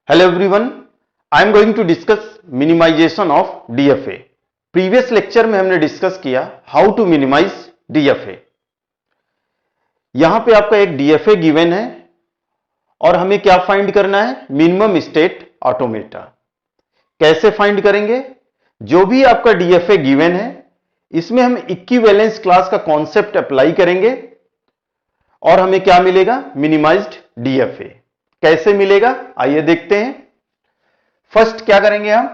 Hello everyone, I am going to discuss minimization of DFA. Previous lecture में हमने discuss किया how to minimise DFA. यहां पे आपका एक DFA गिवन है और हमें क्या फाइंड करना है? Minimum state automata. कैसे फाइंड करेंगे? जो भी आपका DFA गिवन है इसमें हम इक्विवेलेंस क्लास का कॉन्सेप्ट अप्लाई करेंगे और हमें क्या मिलेगा? Minimised DFA. कैसे मिलेगा आइए देखते हैं. फर्स्ट क्या करेंगे हम?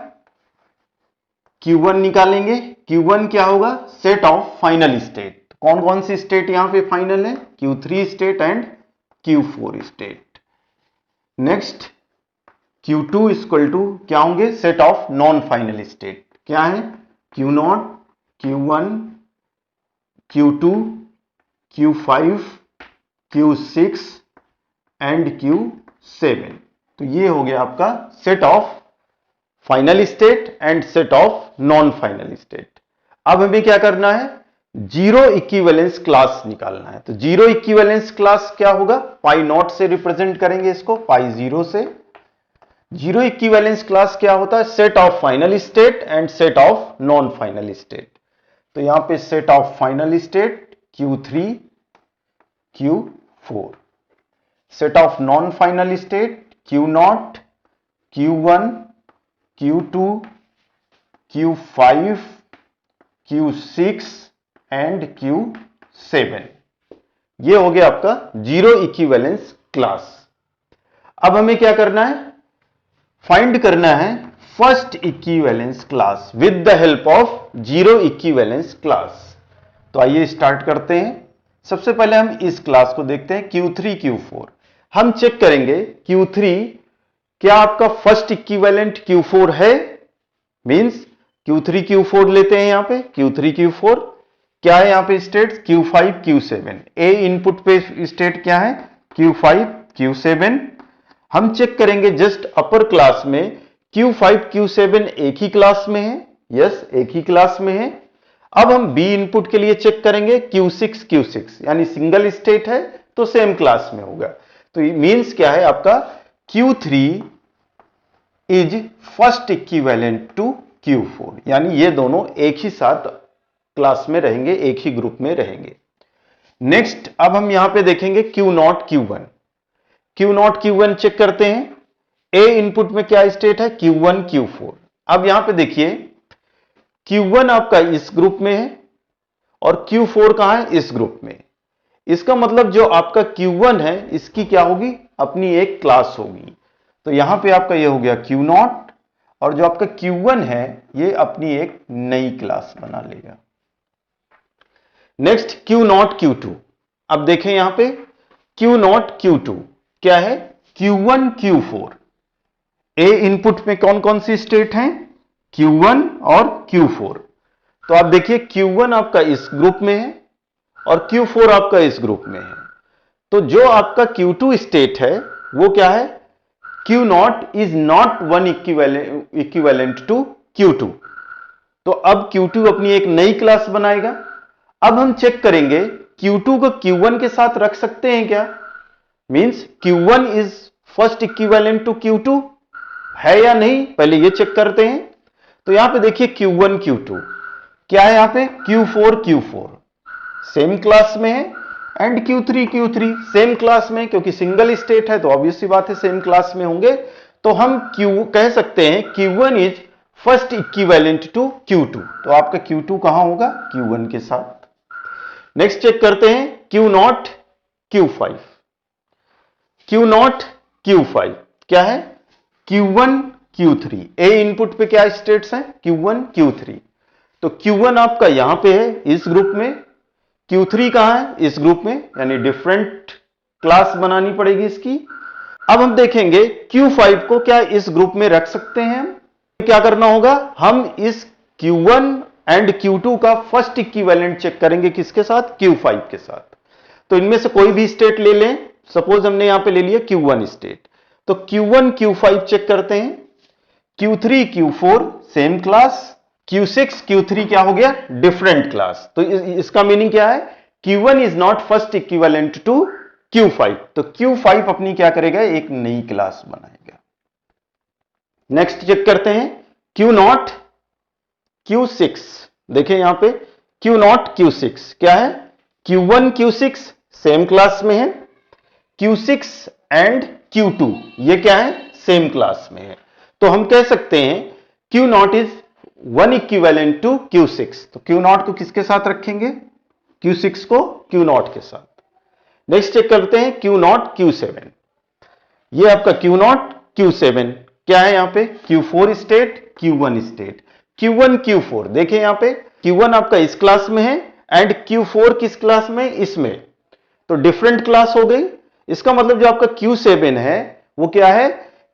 Q1 निकालेंगे. Q1 क्या होगा? Set of final state. कौन कौन सी स्टेट यहां पे फाइनल है? Q3 state and Q4 state. Next Q2 equal to क्या होंगे? Set of non final state. क्या है? Q0, Q1, Q2, Q5, Q6 and Q7. तो ये हो गया आपका set of final state and set of non final state. अब हमें क्या करना है? जीरो इक्विवेलेंस क्लास निकालना है. तो जीरो इक्विवेलेंस क्लास क्या होगा? पाई नॉट से रिप्रेजेंट करेंगे इसको, पाई जीरो से. जीरो इक्विवेलेंस क्लास क्या होता है? Set of final state and set of non final state. तो यहां पे set of final state Q3, Q4. Set of non final state Q0, Q1, Q2, Q5, Q6 and Q7. ये हो गया आपका जीरो इक्विवेलेंस क्लास. अब हमें क्या करना है? फाइंड करना है first equivalence class with the help of zero equivalence class. तो आइए स्टार्ट करते हैं. सबसे पहले हम इस क्लास को देखते हैं Q3, Q4. हम चेक करेंगे Q3 क्या आपका फर्स्ट इक्विवेलेंट Q4 है? मींस Q3 Q4 लेते हैं. यहां पे Q3 Q4 क्या है? यहां पे स्टेट्स Q5 Q7. ए इनपुट पे स्टेट क्या है? Q5 Q7. हम चेक करेंगे जस्ट अपर क्लास में Q5 Q7 एक ही क्लास में है. यस, एक ही क्लास में है. अब हम B इनपुट के लिए चेक करेंगे Q6 Q6 यानी सिंगल स्टेट है तो सेम क्लास में होगा. तो मींस क्या है आपका? Q3 is first equivalent to Q4 यानी ये दोनों एक ही साथ क्लास में रहेंगे, एक ही ग्रुप में रहेंगे. नेक्स्ट अब हम यहां पे देखेंगे Q0 Q1. Q0 Q1 check करते हैं. A इनपुट में क्या स्टेट है? Q1 Q4. अब यहां पे देखिए Q1 आपका इस ग्रुप में है और Q4 कहां है? इस ग्रुप में. इसका मतलब जो आपका Q1 है इसकी क्या होगी? अपनी एक क्लास होगी. तो यहां पे आपका ये हो गया Q0 और जो आपका Q1 है ये अपनी एक नई क्लास बना लेगा. Next Q0 Q2. अब देखें यहां पे Q0 Q2 क्या है? Q1 Q4. A इनपुट में कौन कौन सी स्टेट हैं? Q1 और Q4. तो आप देखिए Q1 आपका इस ग्रुप में है और Q4 आपका इस ग्रुप में है. तो जो आपका Q2 स्टेट है वो क्या है? Q0 is not one equivalent to Q2. तो अब Q2 अपनी एक नई क्लास बनाएगा. अब हम चेक करेंगे Q2 को Q1 के साथ रख सकते हैं क्या? Means Q1 is first equivalent to Q2 है या नहीं, पहले ये चेक करते हैं. तो यहां पे देखिए Q1 Q2 क्या है? यहां पे Q4 Q4 सेम क्लास में है and Q3 Q3 same class में, क्योंकि सिंगल स्टेट है तो ऑब्वियस सी बात है सेम क्लास में होंगे. तो हम कह सकते हैं Q1 is first equivalent to Q2. तो आपका Q2 कहां होगा? Q1 के साथ. नेक्स्ट चेक करते हैं Q0 Q5. Q0 Q5 क्या है? Q1 Q3. A इनपुट पे क्या स्टेट्स हैं? Q1 Q3. तो Q1 आपका यहां पे है इस ग्रुप में, Q3 कहां है? इस ग्रुप में, यानी डिफरेंट क्लास बनानी पड़ेगी इसकी. अब हम देखेंगे Q5 को क्या इस ग्रुप में रख सकते हैं? क्या करना होगा? हम इस Q1 एंड Q2 का फर्स्ट इक्विवेलेंट चेक करेंगे किसके साथ? Q5 के साथ. तो इनमें से कोई भी स्टेट ले लें. सपोज हमने यहां पे ले लिया Q1 स्टेट. तो Q1 Q5 चेक करते हैं. Q3 Q4 same class, Q6 Q3 क्या हो गया? Different class. तो इसका मीनिंग क्या है? Q1 is not first equivalent to Q5. तो Q5 अपनी क्या करेगा? एक नई क्लास बनाएगा. नेक्स्ट चेक करते हैं Q0 Q6। देखें यहां पे Q0 Q6 क्या है, Q1 Q6 सेम क्लास में है, Q6 एंड Q2 ये क्या है, सेम क्लास में है। तो हम कह सकते हैं Q0 is 1 equivalent to Q6। तो Q0 को किसके साथ रखेंगे, Q6 को Q0 के साथ। नेक्स्ट चेक करते हैं Q0 Q7। ये आपका Q0 Q7 क्या है, यहां पे Q4 state Q1 state, Q1 Q4 देखें यहां पे Q1 आपका इस क्लास में है एंड Q4 किस क्लास में, इसमें, तो डिफरेंट क्लास हो गई। इसका मतलब जो आपका Q7 है वो क्या है,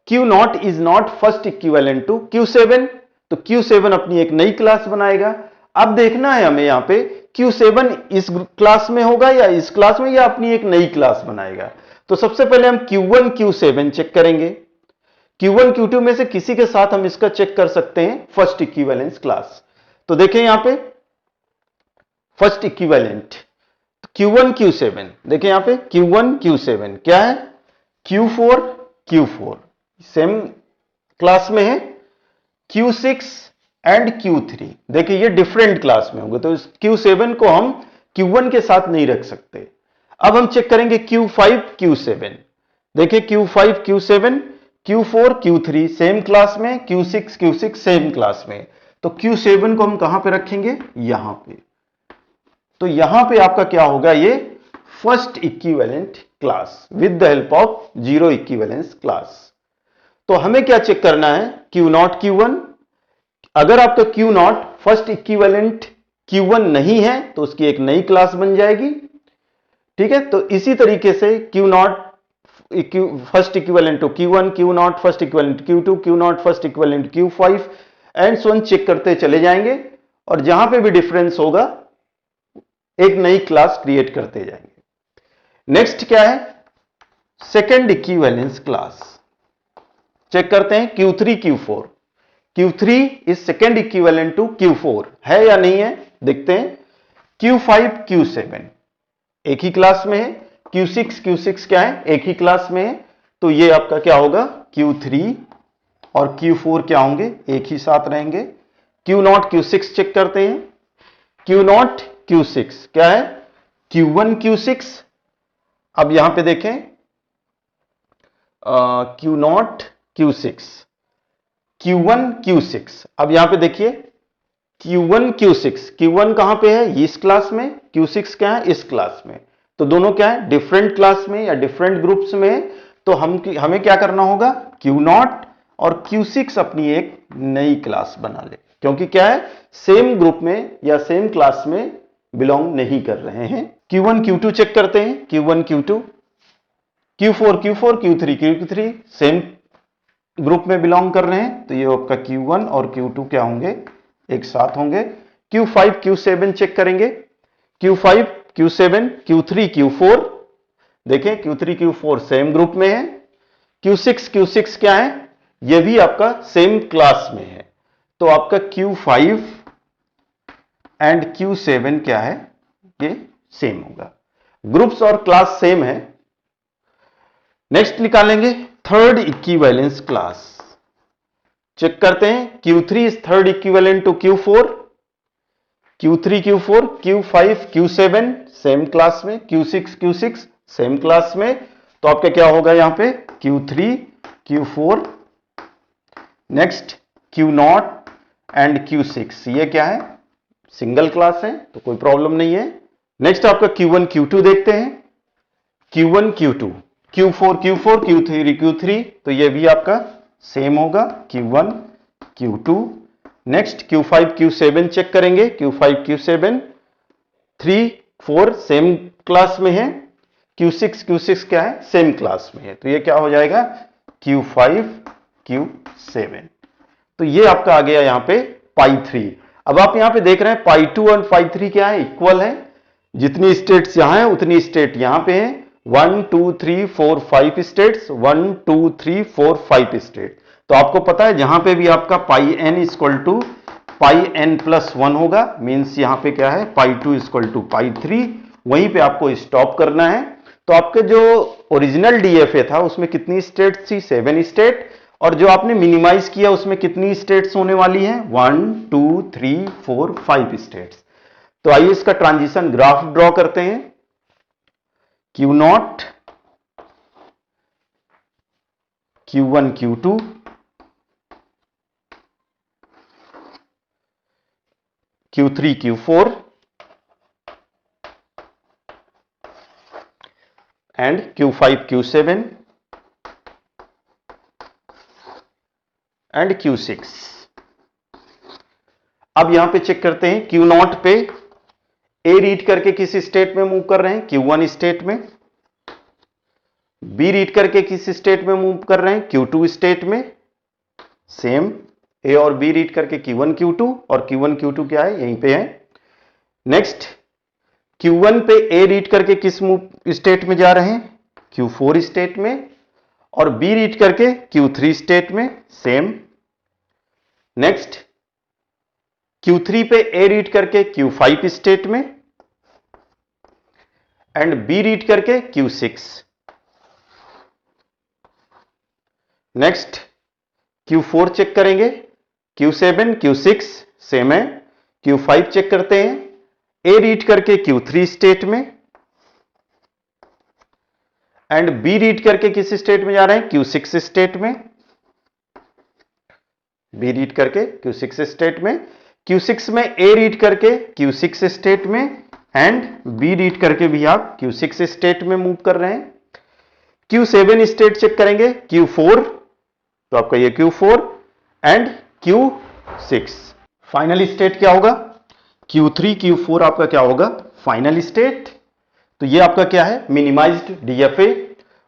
Q0 is not first equivalent to Q7, तो Q7 अपनी एक नई क्लास बनाएगा। अब देखना है हमें यहां पे Q7 इस क्लास में होगा या इस क्लास में, या अपनी एक नई क्लास बनाएगा। तो सबसे पहले हम Q1 Q7 चेक करेंगे। Q1 Q2 में से किसी के साथ हम इसका चेक कर सकते हैं फर्स्ट इक्विवेलेंस क्लास। तो देखें यहां पे फर्स्ट इक्विवेलेंट Q1 Q7, देखें यहां पे Q1 Q7 क्या है, Q4 Q4 सेम क्लास में है, Q6 एंड Q3 देखिए ये डिफरेंट क्लास में होंगे, तो इस Q7 को हम Q1 के साथ नहीं रख सकते। अब हम चेक करेंगे Q5 Q7, देखिए Q5 Q7 Q4 Q3 same class में, Q6 Q6 सेम क्लास में, तो Q7 को हम कहां पे रखेंगे, यहां पे। तो यहां पे आपका क्या होगा, ये first equivalent class with the help of zero equivalence class. तो हमें क्या चेक करना है, Q0 Q1। अगर आपका Q0 फर्स्ट इक्विवेलेंट Q1 नहीं है तो उसकी एक नई क्लास बन जाएगी, ठीक है। तो इसी तरीके से Q0 first equivalent to Q1, Q0 first equivalent Q2, Q0 first equivalent Q5 and so on check करते चले जाएंगे, और जहां पे भी डिफरेंस होगा एक नई क्लास क्रिएट करते जाएंगे। नेक्स्ट क्या है, सेकेंड इक्विवेलेंस क्लास चेक करते हैं Q3 Q4। Q3 is second equivalent to Q4 है या नहीं है, देखते हैं। Q5 Q7 एक ही क्लास में है, Q6 Q6 क्या है, एक ही क्लास में है, तो ये आपका क्या होगा, Q3 और Q4 क्या होंगे, एक ही साथ रहेंगे। Q0 Q6 चेक करते हैं, Q0 Q6 क्या है, Q1 Q6। अब यहां पे देखें Q0 Q6 Q1 Q6, अब यहां पे देखिए Q1 Q6, Q1 कहां पे है, इस क्लास में, Q6 क्या है, इस क्लास में, तो दोनों क्या है, डिफरेंट क्लास में या डिफरेंट ग्रुप्स में है। तो हमें क्या करना होगा, Q0 और Q6 अपनी एक नई क्लास बना ले, क्योंकि क्या है, सेम ग्रुप में या सेम क्लास में बिलोंग नहीं कर रहे हैं। Q1 Q2 चेक करते हैं, Q1 Q2 Q4 Q4 Q3 Q3 same group में बिलोंग कर रहे हैं, तो ये आपका Q1 और Q2 क्या होंगे, एक साथ होंगे। Q5 Q7 चेक करेंगे, Q5 Q7 Q3 Q4 देखें Q3 Q4 सेम ग्रुप में है, Q6 Q6 क्या है, ये भी आपका सेम क्लास में है, तो आपका Q5 एंड Q7 क्या है, ये सेम होगा, ग्रुप्स और क्लास सेम है। नेक्स्ट निकालेंगे थर्ड इक्विवेलेंस क्लास, चेक करते हैं Q3 is third equivalent to Q4, Q3 Q4 Q5 Q7 same class में, Q6 Q6 सेम क्लास में, तो आपका क्या होगा यहां पे Q3 Q4 next Q0 and Q6 ये क्या है, सिंगल क्लास है, तो कोई प्रॉब्लम नहीं है। नेक्स्ट आपका Q1 Q2 देखते हैं, Q1 Q2 Q4 Q4 Q3 Q3, तो ये भी आपका सेम होगा Q1 Q2। Next Q5 Q7 check करेंगे, Q5 Q7 3 4 सेम क्लास में है, Q6 Q6 क्या है, सेम क्लास में है, तो ये क्या हो जाएगा Q5 Q7। तो ये आपका आ गया यहां पे पाई 3। अब आप यहां पे देख रहे हैं पाई 2 और पाई 3 क्या है, इक्वल है, जितनी स्टेट्स यहां है उतनी स्टेट यहां पे है, 1 2 3 4 5 स्टेट्स, 1 2 3 4 5 स्टेट। तो आपको पता है जहां पे भी आपका pi n equal to pi n plus 1 होगा, मीन्स यहां पे क्या है पाई 2 इक्वल टू पाई 3, वहीं पे आपको स्टॉप करना है। तो आपके जो ओरिजिनल डीएफए था उसमें कितनी स्टेट थी, 7 स्टेट, और जो आपने मिनिमाइज किया उसमें कितनी स्टेट्स होने वाली हैं? 1 2 3 4 5 स्टेट्स। तो आइए इसका ट्रांजिशन ग्राफ ड्रॉ करते हैं। Q0 Q1 Q2 Q3 Q4 and Q5 Q7 and Q6। अब यहां पे चेक करते हैं Q0 पे A रीड करके किस स्टेट में मूव कर रहे हैं? Q1 स्टेट में। B रीड करके किस स्टेट में मूव कर रहे हैं? Q2 स्टेट में। सेम A और B रीड करके Q1 Q2 और Q1 Q2 क्या है? यहीं पे है। नेक्स्ट Q1 पे A रीड करके किस स्टेट में जा रहे हैं? Q4 स्टेट में। और B रीड करके Q3 स्टेट में। सेम। नेक्स्ट Q3 पे A रीड करके Q5 स्टेट में एंड B रीड करके Q6। नेक्स्ट Q4 चेक करेंगे, Q7 Q6 सेम है। Q5 चेक करते हैं, A रीड करके Q3 स्टेट में एंड B रीड करके किस स्टेट में जा रहे हैं? Q6 स्टेट में। B रीड करके Q6 स्टेट में। Q6 में A रीड करके Q6 स्टेट में एंड B रीड करके भी आप Q6 स्टेट में मूव कर रहे हैं। Q7 स्टेट चेक करेंगे, Q4 तो आपका ये Q4 and Q6। Final state क्या होगा? Q3 Q4 आपका क्या होगा? Final state. तो ये आपका क्या है? Minimised DFA.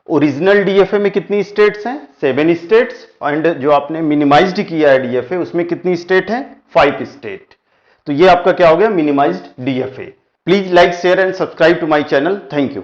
ओरिजिनल डीएफए में कितनी स्टेट्स हैं? 7 स्टेट्स एंड जो आपने मिनिमाइज्ड किया है डीएफए उसमें कितनी स्टेट हैं? 5 स्टेट। तो ये आपका क्या हो गया? Minimised DFA. Please like share and subscribe to my channel. Thank you.